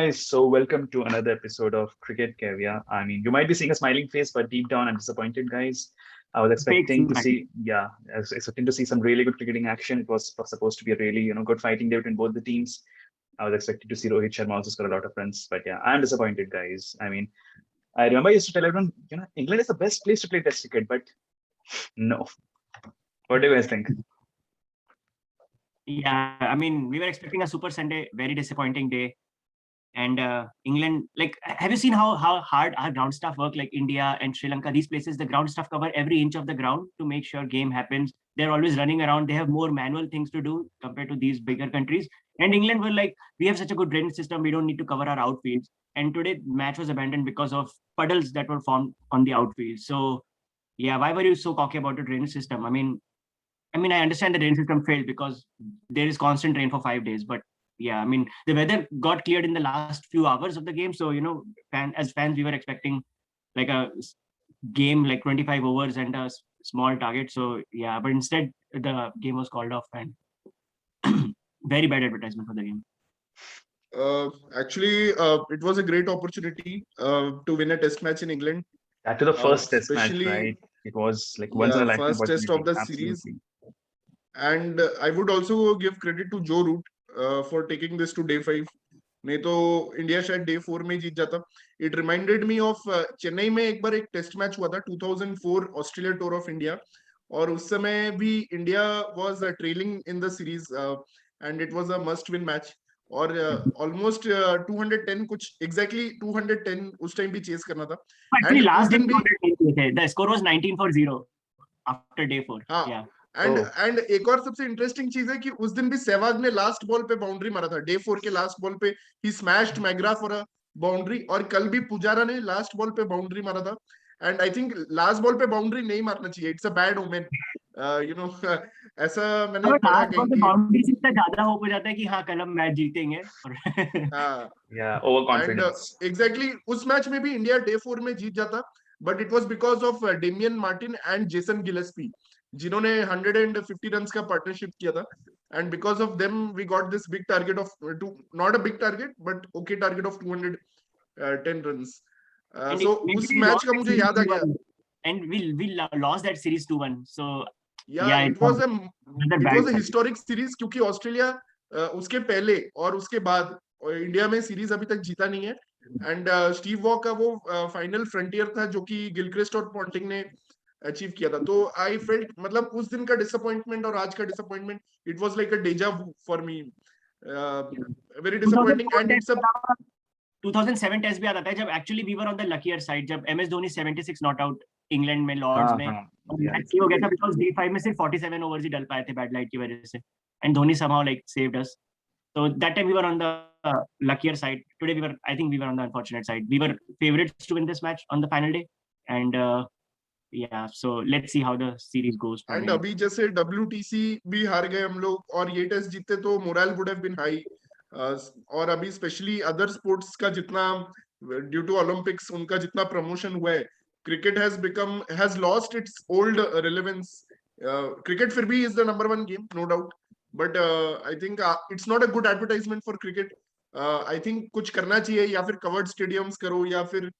guys, so welcome to another episode of Cricket Caviar. I mean, you might be seeing a smiling face, but deep down, I'm disappointed, guys. I was Fake expecting to smile. see, yeah, I was expecting to see some really good cricketing action. It was supposed to be a really, good fighting day between both the teams. I was expecting to see Rohit Sharma also score a lot of runs, but yeah, I'm disappointed, guys. I mean, I remember I used to tell everyone, England is the best place to play Test cricket, but no. What do you guys think? Yeah, I mean, we were expecting a Super Sunday, very disappointing day. And England, like, have you seen how hard our ground staff work? Like India and Sri Lanka, these places, the ground staff cover every inch of the ground to make sure game happens. They're always running around. They have more manual things to do compared to these bigger countries. And England were like, we have such a good drainage system. We don't need to cover our outfields. And today, match was abandoned because of puddles that were formed on the outfield. So, yeah, why were you so cocky about the drainage system? I understand the rain system failed because there is constant rain for 5 days. But yeah, I mean, the weather got cleared in the last few hours of the game. So, as fans, we were expecting like a game like 25 overs and a small target. So yeah, but instead the game was called off and very bad advertisement for the game. It was a great opportunity to win a test match in England. After the first Test match, Especially, right? It was like once in a lifetime first test of opportunity. the series. Absolutely. And I would also give credit to Joe Root for taking this to day 5. नहीं तो India शायद day 4 में जीत जाता. It reminded me of Chennai में एक बार एक test match हुआ था 2004 ऑस्ट्रेलिया टूर ऑफ इंडिया, और उस समय भी India was trailing in the series and it was a must win match, और ऑलमोस्ट 210 कुछ एग्जैक्टली 210 उस टाइम भी चेस करना था. Actually, last दिन भी the score was 19 for 0 after day 4. हाँ. Yeah. एंड एक और सबसे इंटरेस्टिंग चीज है कि उस दिन भी सहवाग ने लास्ट बॉल पे बाउंड्री मारा था. डे 4 के लास्ट बॉल पे ही smashed McGrath for a boundary, और कल भी पुजारा ने लास्ट बॉल पे बाउंड्री मारा था. And I think last ball पे बाउंड्री नहीं मारना चाहिए. इट्स अ बैड ओमेन, ऐसा मैंने पढ़ा कहीं कि बाउंड्री से ज्यादा होप हो जाता है कि हाँ कल हम मैच जीतेंगे. या ओवर कॉन्फिडेंस. एंड एग्जैक्टली उस मैच में भी इंडिया डे 4 में जीत जाता, but it was because of Damien Martin and Jason Gillespie, जिन्होंने 150 रन का पार्टनरशिप किया था. And because of them we got this big target of not a big target but okay target of 210 runs. So उस match का मुझे याद आ गया. And we lost that series 2-1. So yeah, it was a historic series, क्योंकि Australia उसके पहले और उसके बाद इंडिया में सीरीज अभी तक जीता नहीं है. एंड स्टीव वॉ का वो फाइनल फ्रंटियर था जो कि गिलक्रिस्ट और पॉन्टिंग ने अचीव किया था. तो आई फेल्ट, मतलब उस दिन का डिसअपॉइंटमेंट और आज का disappointment, it was like a deja vu for me. Very disappointing. And it's a 2007 test भी आता है जब actually we were on the luckier side, जब MS Dhoni 76 not out England में लॉर्ड्स में मैच हो गया था बिकॉज़ डे 5 में सिर्फ 47 ओवर्स ही डल पाए थे बैड लाइट की वजह से, and Dhoni somehow like saved us. So that time we were on the luckier side. Today I think we were on the unfortunate side. We were favorites to win this match on the final day, and yeah, so let's see how the series goes. And अभी जैसे WTC भी हार गए हम लोग, और ये test जीते तो morale would have been high. और अभी स्पेशली अदर स्पोर्ट्स का जितना ड्यू टू ओलंपिक्स उनका जितना प्रमोशन हुआ है, cricket has lost its old relevance. Cricket फिर भी is the number 1 game, no doubt, but I think it's not a good advertisement for cricket. I think कुछ करना चाहिए, या फिर कवर्ड स्टेडियम्स करो, या फिर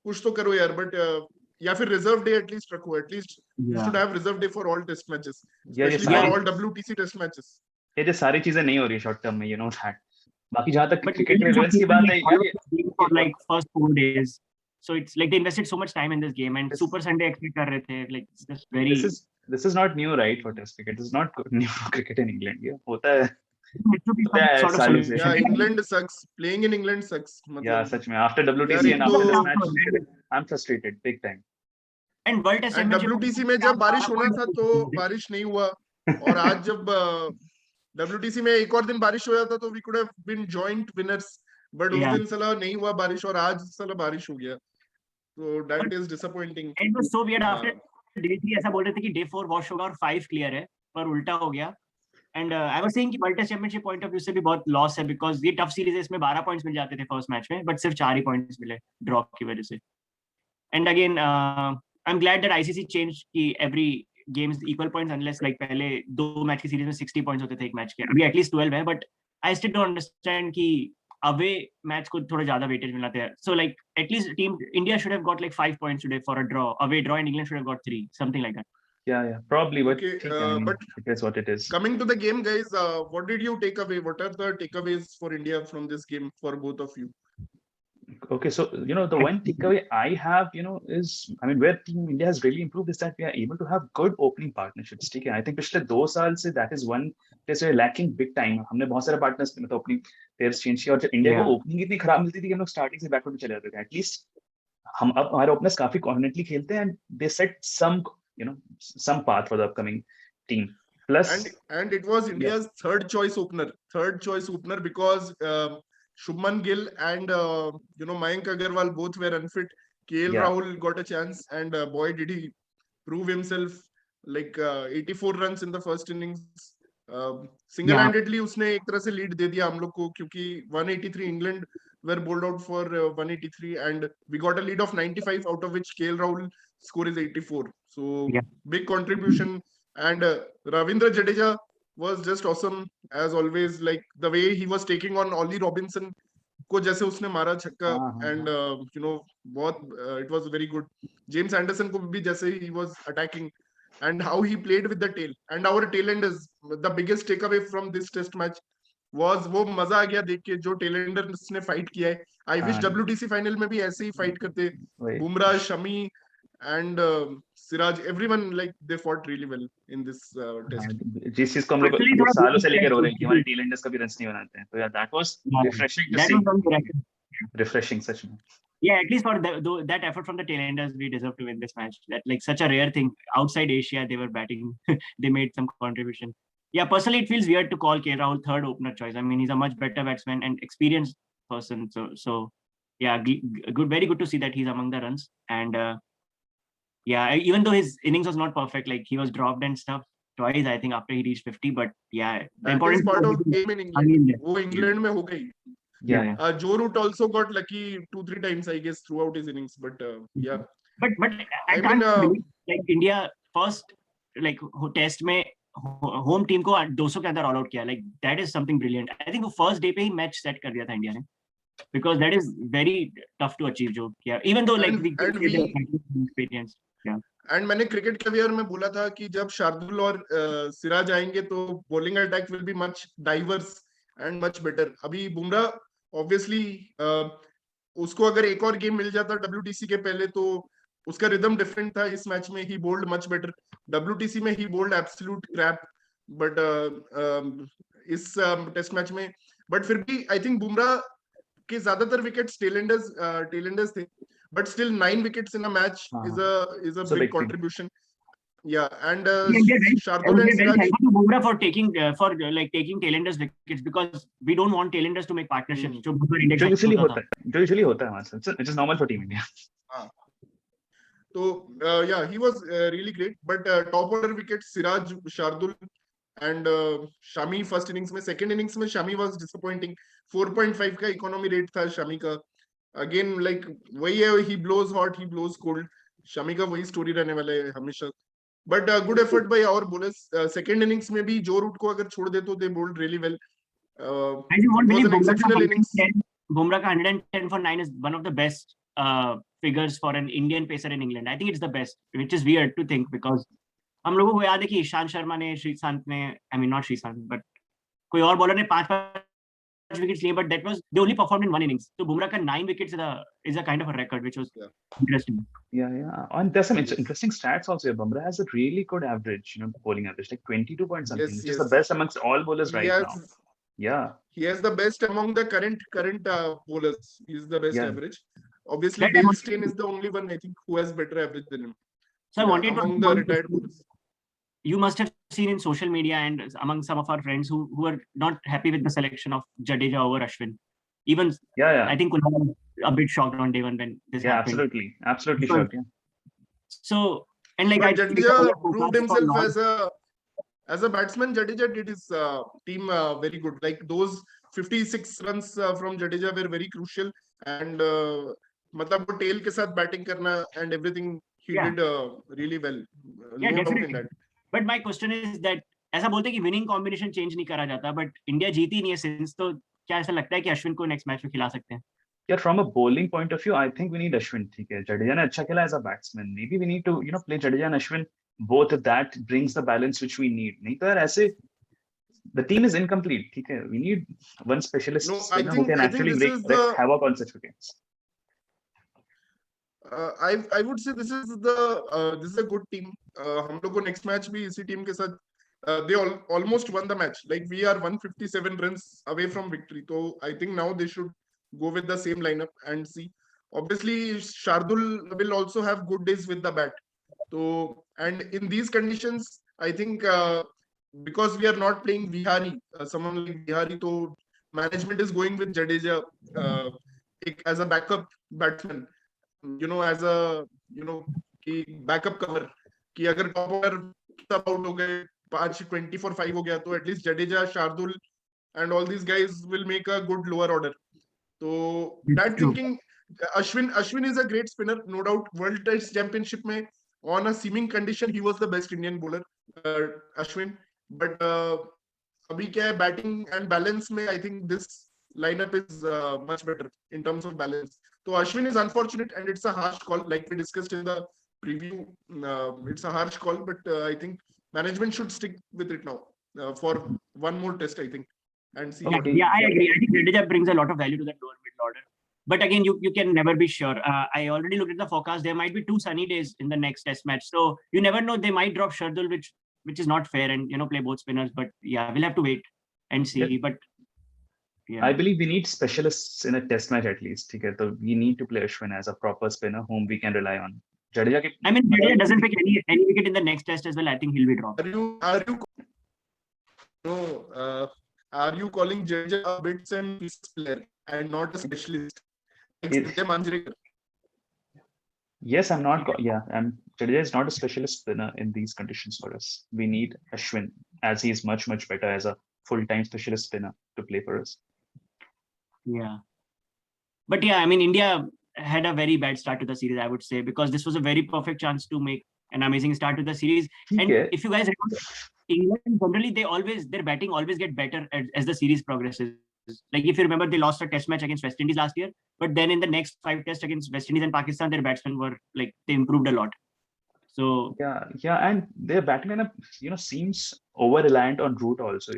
कुछ तो करो यार. बट या फिर रिजर्व डे एटलीस्ट रखो. At least you should have reserve day for all test matches, specially for all WTC test matches. ये सारी चीजें नहीं हो रही शॉर्ट टर्म में, दैट. बाकी जहां तक क्रिकेट रिलेवेंस की बात है for like first 4 days, so it's like they invested so much time in this game, and Super Sunday expect कर रहे थे, like it's just very. This is not new, right, for test cricket. This is not new for cricket in England. ये होता है. Yeah, England sucks. Playing in England sucks. Yeah, सच में. After WTC and after this match, I'm frustrated big time. And World Test WTC में जब बारिश होना था तो बारिश नहीं हुआ, और आज जब WTC में एक और दिन बारिश हो जाता तो we could have been joint winners, but उस दिन साला नहीं हुआ बारिश, और आज साला बारिश हो गया. So that is disappointing. It was so weird. After day 3 ऐसा बोल रहे थे कि day 4 वॉश होगा और 5 क्लियर है, पर उल्टा हो गया. एंड आई वाज सेइंग कि world test championship point of view से भी बहुत लॉस है, बिकॉज ये टफ सीरीज है, इसमें 12 पॉइंट्स मिल जाते थे फर्स्ट मैच में, बट सिर्फ 4 ही पॉइंट्स मिले ड्रॉ की वजह से. And again I am glad that ICC change की every games equal points, unless like पहले 2 मैच की सीरीज में 60 पॉइंट्स होते थे एक मैच के, अभी एटलीस्ट 12 है. But I still don't understand कि away match को थोड़ा ज़्यादा weightage मिला था. So like at least team India should have got like 5 points today for a away draw, and England should have got 3, something like that. Yeah, probably. But Okay, I mean, but it is what it is. coming to the game, guys, what did you take away? What are the takeaways for India from this game for both of you? Okay, so the one takeaway I have, is, I mean, where Team India has really improved is that we are able to have good opening partnerships. ठीक है, I think पिछले 2 साल से that is one place we're lacking big time. हमने बहुत सारे partners मतलब opening players change किया, और जब इंडिया को opening इतनी खराब मिलती थी कि हम लोग starting से backward में चले जाते थे. At least हम अब हमारे openers काफी confidently खेलते हैं, and they set some path for the upcoming team. Plus, and it was India's third choice opener because Shubman Gill and Mayank Agarwal both were unfit. KL Rahul got a chance, and boy did he prove himself. Like 84 runs in the first innings. Single-handedly उसने एक तरह से lead दे दिया हम लोग को, क्योंकि 183 England were bowled out for 183, and we got a lead of 95, out of which KL Rahul score is 84. So big contribution. And Ravindra Jadeja was just awesome as always. Like the way he was taking on Ollie Robinson को जैसे उसने मारा छक्का, and it was very good. James Anderson को भी जैसे he was attacking, and how he played with the tail. And our tailenders, the biggest takeaway from this test match was वो मजा आ गया देख के जो tailenders ने fight किया है. I wish WTC final में भी ऐसे ही fight करते. Bumrah, Shami, and Siraj, everyone, like they fought really well in this test. जिस चीज को हम लोग सालों से लेकर हो रहे हैं कि हमारे tailenders कभी runs नहीं बनाते हैं, तो yeah, that was refreshing to see. Refreshing, such में. Yeah, at least for that effort from the tailenders, we deserve to win this match. That like such a rare thing. Outside Asia, they were batting. They made some contribution. Yeah, personally, it feels weird to call KL Rahul third opener choice. I mean, he's a much better batsman and experienced person. So yeah, good, very good to see that he's among the runs. And yeah, even though his innings was not perfect, like he was dropped and stuff twice, I think, after he reached 50. But yeah, the important part of game in England. वो England में हो गई. Yeah. Joe Root also got lucky 2-3 times, I guess, throughout his innings. But yeah. But I can't believe, like India first like test में home team को 200 के अंदर all out किया. Like that is something brilliant. I think the first day पे ही match set कर दिया था India ने. Because that is very tough to achieve जो किया. Even though like we experience. Yeah. And मैंने क्रिकेट कैवियर में बोला था कि जब शार्दुल और सिराज आएंगे तो bowling attack will be much diverse and much better. अभी बुमराह obviously उसको अगर एक और गेम मिल जाता WTC के पहले तो उसका रिदम डिफरेंट था. इस मैच में he bowled much better. WTC में he bowled absolute crap, but इस टेस्ट मैच में बट फिर भी I think बुमराह के ज्यादातर विकेट्स टेलेंडर्स थे, but still 9 wickets in a match is a big contribution. Yeah, and Shardul and Siraj, thank you to Bumrah for taking tailenders wickets, because we don't want tailenders to make partnerships. जो usually होता है हमारे साथ. It is normal for Team India. So yeah, he was really great. But top order wickets, Siraj, Shardul, and Shami first innings में. Second innings में Shami was disappointing. 4.5 का economy rate था Shami का. Again, like वही है, he blows hot, he blows cold. Shami का वही story रहने वाला है हमेशा. But good effort by our bowlers. Second innings में भी जो रूट को अगर छोड़ दे तो they bowled really well. I won't believe Bumrah का 110 for 9 is one of the best figures for an Indian pacer in England. I think it's the best, which is weird to think because हम लोगों को याद है कि ईशांत शर्मा ने, श्रीशांत ने, I mean not Sreesanth, but कोई और बॉलर ने 5 wickets लिए, but that was they only performed in one innings. So Bumrah का 9 wickets is a kind of a record, which was interesting. Yeah. And there's some interesting stats also. Bumrah has a really good average, bowling average, like 22 point something, which is the best amongst all bowlers right now. Yeah. He has the best among the current bowlers. He's the best average. Obviously, Dale Steyn is the only one I think who has better average than him. So I wanted among the retired bowlers. You must have seen in social media and among some of our friends who are not happy with the selection of Jadeja over Ashwin. Even I think Kunal was a bit shocked on day one when this happened. Absolutely shocked. Yeah. So and like Jadeja proved himself as a batsman. Jadeja did his team very good. Like those 56 runs from Jadeja were very crucial, and मतलब वो tail के साथ batting करना and everything he did really well. Yeah, no definitely. doubt in that. But my question is that ऐसा बोलते हैं कि winning combination change नहीं करा जाता, but India जीती नहीं है since, तो क्या ऐसा लगता है कि अश्विन को नेक्स्ट मैच में खिला सकते हैं? Yeah, from a bowling point of view, I think we need Ashwin. ठीक है, Jadeja ने अच्छा खेला as a batsman. Maybe we need to, play Jadeja and Ashwin. Both if that brings the balance which we need. नहीं तो यार ऐसे the team is incomplete. ठीक है, we need one specialist No, spinner who can I think actually this is the havoc on such wickets. I would say this is a good team. हम लोग को next match भी इसी team के साथ they almost won the match. Like we are 157 runs away from victory. So I think now they should go with the same lineup and see. Obviously, Shardul will also have good days with the bat. So and in these conditions, I think because we are not playing Vihari, someone like Vihari, so management is going with Jadeja as a backup batsman. As a कि backup cover कि अगर top order सब out हो गए 24-5 हो गया तो at least Jadeja Shardul and all these guys will make a good lower order तो that thinking Ashwin is a great spinner no doubt World test Championship में on a seaming condition he was the best Indian bowler Ashwin but अभी क्या है batting and balance में I think this lineup is much better in terms of balance. So Ashwin is unfortunate and it's a harsh call, like we discussed in the preview. It's a harsh call, but I think management should stick with it now for one more test, I think, and see. Okay. Yeah, I agree. I think Jadeja brings a lot of value to that lower middle order. But again, you can never be sure. I already looked at the forecast. There might be 2 sunny days in the next test match, so you never know. They might drop Shardul, which is not fair, and play both spinners. But yeah, we'll have to wait and see. Yeah. But yeah. I believe we need specialists in a test match at least. ठीक है, so we need to play Ashwin as a proper spinner whom we can rely on. Jadeja के I mean, Jadeja doesn't pick any wicket in the next test as well. I think he'll be dropped. Are you calling Jadeja a bits and pieces player and not a specialist? Yes, I'm not. Jadeja is not a specialist spinner in these conditions for us. We need Ashwin as he is much better as a full-time specialist spinner to play for us. Yeah. But yeah, I mean, India had a very bad start to the series, I would say, because this was a very perfect chance to make an amazing start to the series. And if you guys remember, England generally their batting always get better as the series progresses. Like if you remember, they lost a test match against West Indies last year, but then in the next 5 tests against West Indies and Pakistan, their batsmen were like they improved a lot. So yeah, and their batting lineup, seems over reliant on Root also.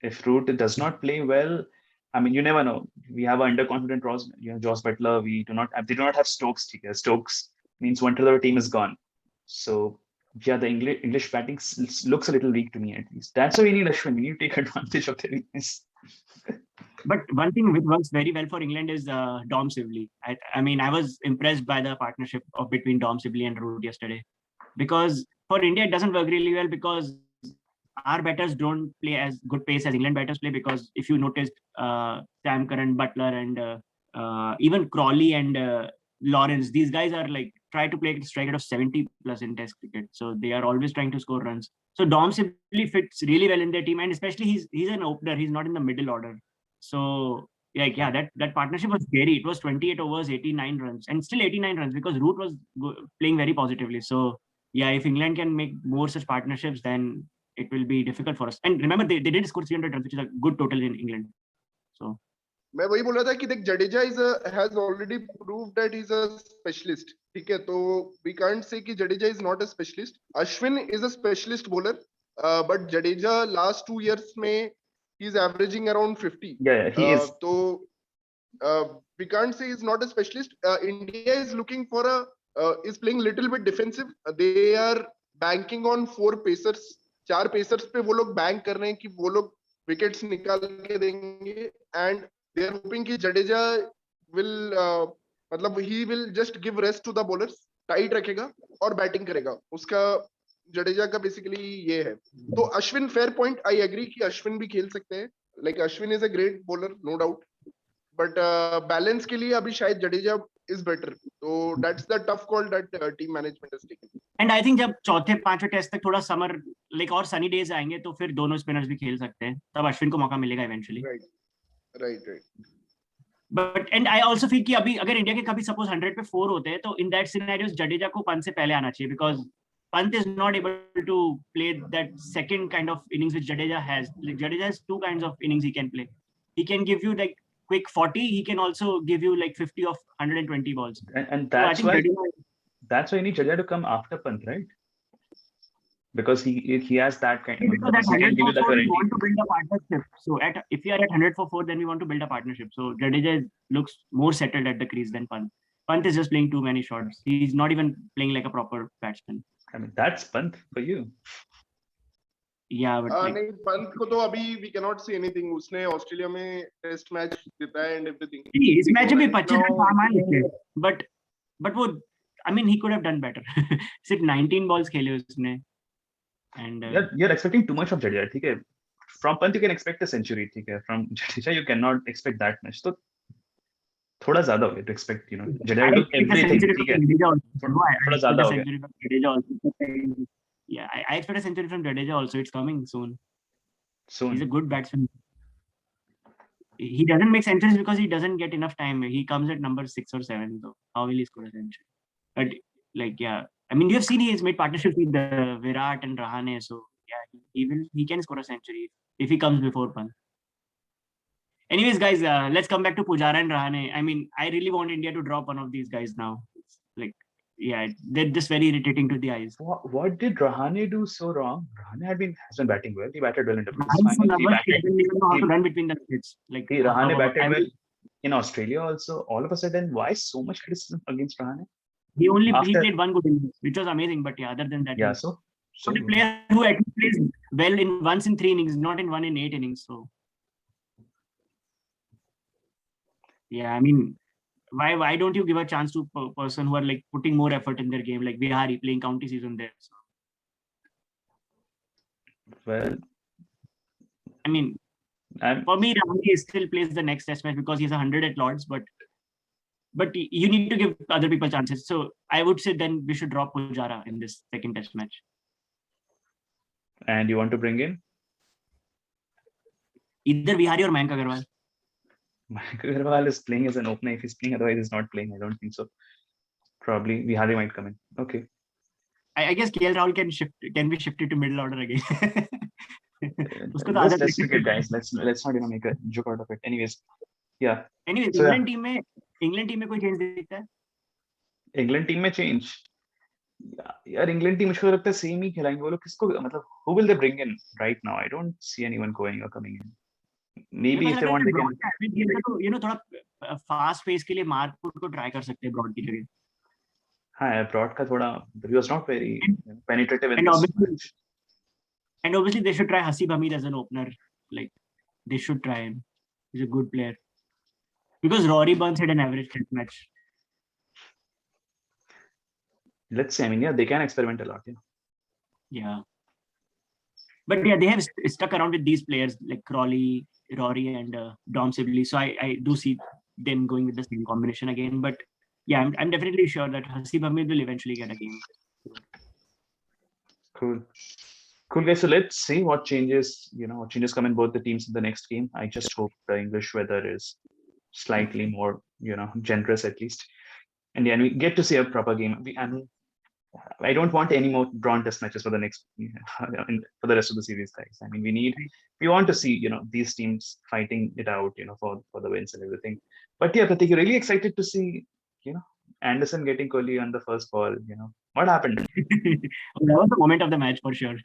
If Root does not play well, I mean, you never know. We have an underconfident Joss Butler. They do not have Stokes. Stokes means one third of the team is gone. So yeah, the English batting looks a little weak to me at least. That's why we need Ashwin. We need to take advantage of their weakness. But one thing which works very well for England is Dom Sibley. I mean, I was impressed by the partnership between Dom Sibley and Root yesterday. Because for India, it doesn't work really well because our batters don't play as good pace as England batters play. Because if you noticed, Sam Curran, Butler, and even Crawley and Lawrence, these guys are like try to play a strike rate of 70 plus in Test cricket. So they are always trying to score runs. So Dom Sibley fits really well in their team, and especially he's an opener. He's not in the middle order. So that partnership was scary. It was 28 overs, 89 runs, and still 89 runs because Root was playing very positively. So yeah, if England can make more such partnerships, then it will be difficult for us. And remember, they did score 300 runs, which is a good total in England. So मैं वही बोल रहा था कि देख Jadeja has already proved that he's a specialist. ठीक है, तो we can't say कि Jadeja is not a specialist. Ashwin is a specialist bowler, but Jadeja last 2 years में he's averaging around 50. Yeah, he is. So we can't say he's not a specialist. India is looking for is playing little bit defensive. They are banking on 4 pacers. 4 pacers पे वो लोग bank कर रहे हैं कि वो लोग wickets निकाल के देंगे, and they are hoping कि Jadeja will मतलब he will just give rest to the bowlers, tight रखेगा और batting करेगा. उसका जडेजा का बेसिकली ये है. तो Ashwin fair point, I agree कि अश्विन भी खेल सकते हैं. Like Ashwin is a great bowler, no doubt, but balance के लिए अभी शायद जडेजा इज बेटर. तो that's the tough call that team management is taking. And I think जब चौथे पांचवें टेस्ट तक थोड़ा समर लाइक और सनी डेज आएंगे तो फिर दोनों स्पिनर्स भी खेल सकते हैं, तब अश्विन को मौका मिलेगा eventually. Right. But and I also feel कि अभी अगर इंडिया के कभी सपोज 100 पे 4 होते हैं तो इन दैट सिनेरियोस जडेजा को पंत से पहले आना चाहिए, because Pant is not able to play that second kind of innings which Jadeja has. Like Jadeja has 2 kinds of innings he can play. he can give you like quick 40. He can also give you like 50 of 120 balls. And So I that's think why Jadeja, you need Jadeja to come after Pant, right? Because he has that kind of, because at he can 100 give you for that 4, we guarantee. want to build a partnership. So if we are at 100 for 4, then we want to build a partnership. So Jadeja looks more settled at the crease than Pant. Pant is just playing too many shots. He's not even playing like a proper batsman. I mean, that's Pant for you. Yeah, but like, नहीं पंत को तो अभी we cannot say anything. उसने Australia में test match जीता है and everything. इस match में 25 now- रन मार थे, but वो, I mean, he could have done better. सिर्फ 19 balls खेले उसने. And You're expecting too much of Jadeja, ठीक है? From Pant you can expect a century, ठीक है? From Jadeja you cannot expect that much. तो थोड़ा ज्यादा हो गया to expect, Jadeja will do everything, ठीक है? थोड़ा ज्यादा हो गया. Yeah, I expect a century from Jadeja also. It's coming soon. Soon. He's a good batsman. He doesn't make centuries because he doesn't get enough time. He comes at number 6 or 7. So how will he score a century? But like, yeah, I mean, you have seen he has made partnerships with Virat and Rahane. So yeah, he can score a century if he comes before Pant. Anyways, guys, let's come back to Pujara and Rahane. I mean, I really want India to drop one of these guys now. It's like, yeah, they're just very irritating to the eyes. What did Rahane do so wrong? Rahane has been batting well. He batted well in the Rahane's so nervous, he doesn't even know how to run between the wickets. Like, Rahane batted well in Australia also. All of a sudden, why so much criticism against Rahane? He played one good innings, which was amazing. But yeah, other than that, yeah, so a player who at least plays well once in 3 innings, not in 1 in 8 innings. So yeah, I mean, why don't you give a chance to a person who are like putting more effort in their game, like Bihari playing county season there? So. Well, I mean, for me, Rahane still plays the next test match because he's 100 at Lords, but you need to give other people chances. So I would say then we should drop Pujara in this second test match. And you want to bring in? Either Bihari or Mayank Agarwal. Mayank Agarwal is playing as an opener. If he's playing, otherwise he's not playing. I don't think so. Probably Bihari might come in. Okay. I guess KL Rahul can be shifted to middle order again. Let's take it, guys. Let's not make a joke out of it. Anyways, yeah. Anyways, so, England team में कोई change दिखता है? England team में change. यार England team मुझको लगता है same ही खिलाएंगे वो लोग. किसको मतलब who will they bring in right now? I don't see anyone going or coming in. Maybe if they want they can. थोड़ा fast pace के लिए मार्कपुट को try कर सकते हैं Broad की जगह. हाँ, Broad का थोड़ा he was not very penetrative in this match. And obviously they should try Hasib Hamid as an opener. Like they should try him. He's a good player. Because Rory Burns had an average test match. Let's say, I mean, yeah, they can experiment a lot. Yeah. But yeah, they have stuck around with these players like Crawley, Rory, and Dom Sibley. So I do see them going with the same combination again. But yeah, I'm definitely sure that Hasib Hamid will eventually get a game. Cool, guys. So let's see what changes, what changes come in both the teams in the next game. I just hope the English weather is slightly more, generous at least. And yeah, and we get to see a proper game. I don't want any more drawn test matches for the next, for the rest of the series, guys. I mean, we want to see, these teams fighting it out, for the wins and everything. But yeah, Pratik, you're really excited to see, Anderson getting Kohli on the first ball. What happened? That was the moment of the match for sure.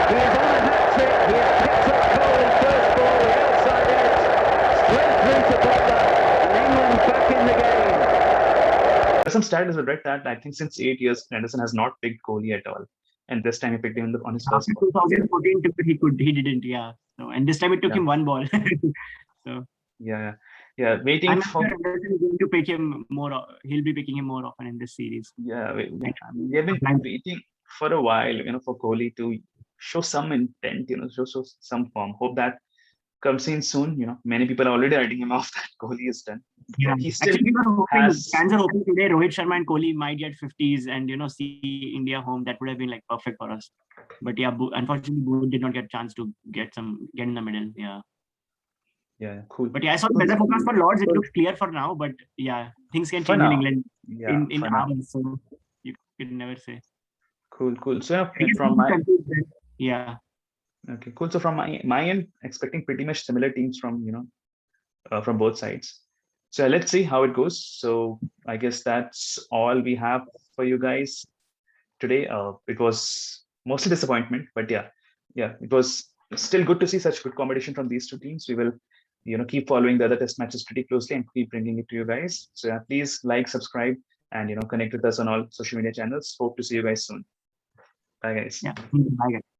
He is on a hat-trick. He has picked up Kohli's first ball, the outside edge, straight through to Butler, and England back in the game. There's some stat as well, right? That I think since 8 years, Anderson has not picked Kohli at all, and this time he picked him on his first ball. 2014, he didn't, yeah. So, and this time it took him one ball. So yeah. Waiting I'm for. sure Anderson is going to pick him more. He'll be picking him more often in this series. Yeah, we have been waiting for a while, for Kohli to show some intent, show some form. Hope that comes in soon. Many people are already writing him off that Kohli is done. Yeah, he still actually, fans are hoping today Rohit Sharma and Kohli might get 50s and see India home. That would have been like perfect for us. But yeah, unfortunately, Boo did not get a chance to get in the middle. Yeah, cool. But yeah, I saw the weather forecast for Lords. It looks clear for now, but yeah, things can change in England in hours, so you can never say. Cool. So I guess from we my can conclude that- Yeah. okay, cool. So from my end, expecting pretty much similar teams from from both sides. So let's see how it goes. So I guess that's all we have for you guys today. It was mostly disappointment, but yeah, it was still good to see such good competition from these two teams. We will, keep following the other test matches pretty closely and keep bringing it to you guys. So yeah, please like, subscribe, and connect with us on all social media channels. Hope to see you guys soon. Bye, guys. Yeah. Bye, guys.